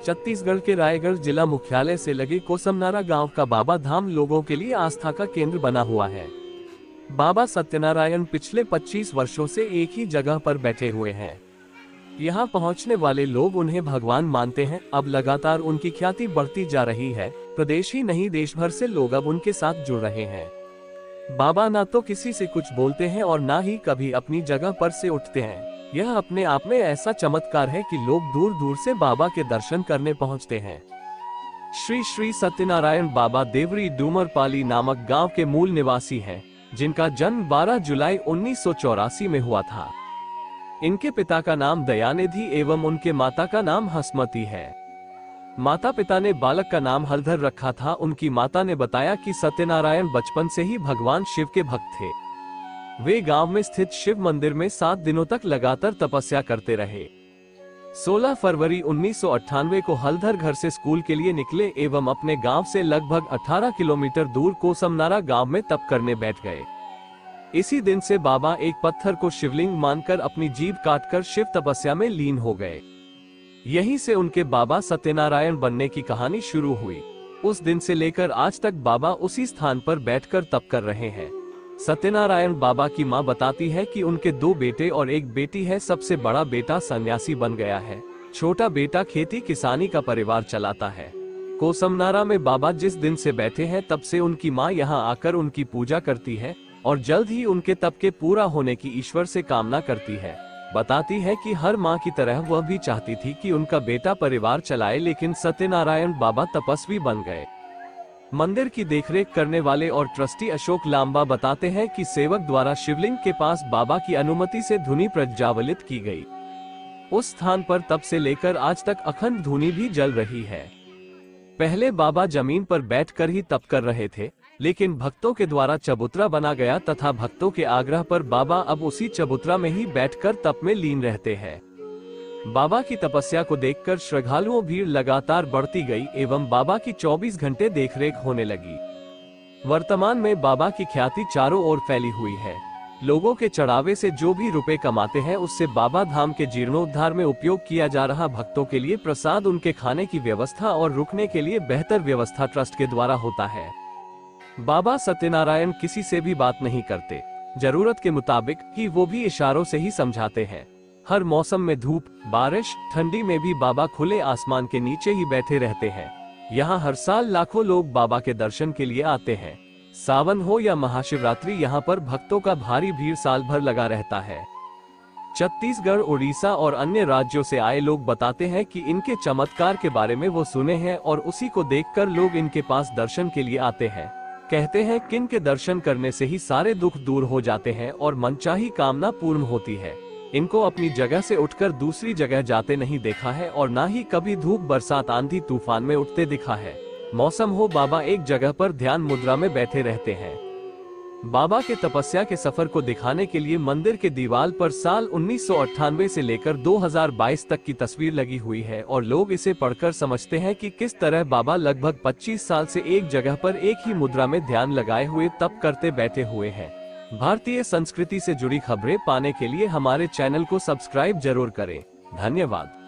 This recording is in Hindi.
छत्तीसगढ़ के रायगढ़ जिला मुख्यालय से लगे कोसमनारा गांव का बाबा धाम लोगों के लिए आस्था का केंद्र बना हुआ है। बाबा सत्यनारायण पिछले 25 वर्षों से एक ही जगह पर बैठे हुए हैं। यहां पहुंचने वाले लोग उन्हें भगवान मानते हैं। अब लगातार उनकी ख्याति बढ़ती जा रही है। प्रदेश ही नहीं, देश भर से लोग अब उनके साथ जुड़ रहे हैं। बाबा ना तो किसी से कुछ बोलते हैं और ना ही कभी अपनी जगह पर से उठते हैं। यह अपने आप में ऐसा चमत्कार है कि लोग दूर दूर से बाबा के दर्शन करने पहुंचते हैं। श्री श्री सत्यनारायण बाबा देवरी डूमरपाली नामक गांव के मूल निवासी हैं, जिनका जन्म 12 जुलाई 1984 में हुआ था। इनके पिता का नाम दयानिधि एवं उनके माता का नाम हसमती है। माता पिता ने बालक का नाम हलधर रखा था। उनकी माता ने बताया कि सत्यनारायण बचपन से ही भगवान शिव के भक्त थे। वे गांव में स्थित शिव मंदिर में 7 दिनों तक लगातार तपस्या करते रहे। 16 फरवरी 1998 को हलधर घर से स्कूल के लिए निकले एवं अपने गांव से लगभग 18 किलोमीटर दूर कोसमनारा गांव में तप करने बैठ गए। इसी दिन से बाबा एक पत्थर को शिवलिंग मानकर अपनी जीभ काटकर शिव तपस्या में लीन हो गए। यहीं से उनके बाबा सत्यनारायण बनने की कहानी शुरू हुई। उस दिन से लेकर आज तक बाबा उसी स्थान पर बैठकर तप कर रहे हैं। सत्यनारायण बाबा की मां बताती है कि उनके 2 बेटे और 1 बेटी है। सबसे बड़ा बेटा सन्यासी बन गया है। छोटा बेटा खेती किसानी का परिवार चलाता है। कोसमनारा में बाबा जिस दिन से बैठे हैं तब से उनकी मां यहां आकर उनकी पूजा करती है और जल्द ही उनके तप के पूरा होने की ईश्वर से कामना करती है। बताती है कि हर मां की तरह वह भी चाहती थी कि उनका बेटा परिवार चलाए, लेकिन सत्यनारायण बाबा तपस्वी बन गए। मंदिर की देखरेख करने वाले और ट्रस्टी अशोक लांबा बताते हैं कि सेवक द्वारा शिवलिंग के पास बाबा की अनुमति से धुनी प्रज्वालित की गई। उस स्थान पर तब से लेकर आज तक अखंड धुनी भी जल रही है। पहले बाबा जमीन पर बैठकर ही तप कर रहे थे, लेकिन भक्तों के द्वारा चबूतरा बना गया तथा भक्तों के आग्रह पर बाबा अब उसी चबूतरा में ही बैठकर तप में लीन रहते हैं। बाबा की तपस्या को देखकर श्रद्धालुओं भीड़ लगातार बढ़ती गई एवं बाबा की 24 घंटे देखरेख होने लगी। वर्तमान में बाबा की ख्याति चारों ओर फैली हुई है। लोगों के चढ़ावे से जो भी रुपए कमाते हैं उससे बाबा धाम के जीर्णोद्धार में उपयोग किया जा रहा। भक्तों के लिए प्रसाद, उनके खाने की व्यवस्था और रुकने के लिए बेहतर व्यवस्था ट्रस्ट के द्वारा होता है। बाबा सत्यनारायण किसी से भी बात नहीं करते। जरूरत के मुताबिक ही वो भी इशारों से ही समझाते हैं। हर मौसम में धूप, बारिश, ठंडी में भी बाबा खुले आसमान के नीचे ही बैठे रहते हैं। यहाँ हर साल लाखों लोग बाबा के दर्शन के लिए आते हैं। सावन हो या महाशिवरात्रि, यहाँ पर भक्तों का भारी भीड़ साल भर लगा रहता है। छत्तीसगढ़, उड़ीसा और अन्य राज्यों से आए लोग बताते हैं कि इनके चमत्कार के बारे में वो सुने हैं और उसी को देखकर लोग इनके पास दर्शन के लिए आते हैं। कहते हैं कि इनके दर्शन करने से ही सारे दुख दूर हो जाते हैं और मनचाही कामना पूर्ण होती है। इनको अपनी जगह से उठकर दूसरी जगह जाते नहीं देखा है और ना ही कभी धूप, बरसात, आंधी तूफान में उठते दिखा है। मौसम हो, बाबा एक जगह पर ध्यान मुद्रा में बैठे रहते हैं। बाबा के तपस्या के सफर को दिखाने के लिए मंदिर के दीवार पर साल 1998 से लेकर 2022 तक की तस्वीर लगी हुई है और लोग इसे पढ़कर समझते हैं कि किस तरह बाबा लगभग 25 साल से एक जगह पर एक ही मुद्रा में ध्यान लगाए हुए तप करते बैठे हुए हैं। भारतीय संस्कृति से जुड़ी खबरें पाने के लिए हमारे चैनल को सब्सक्राइब जरूर करें। धन्यवाद।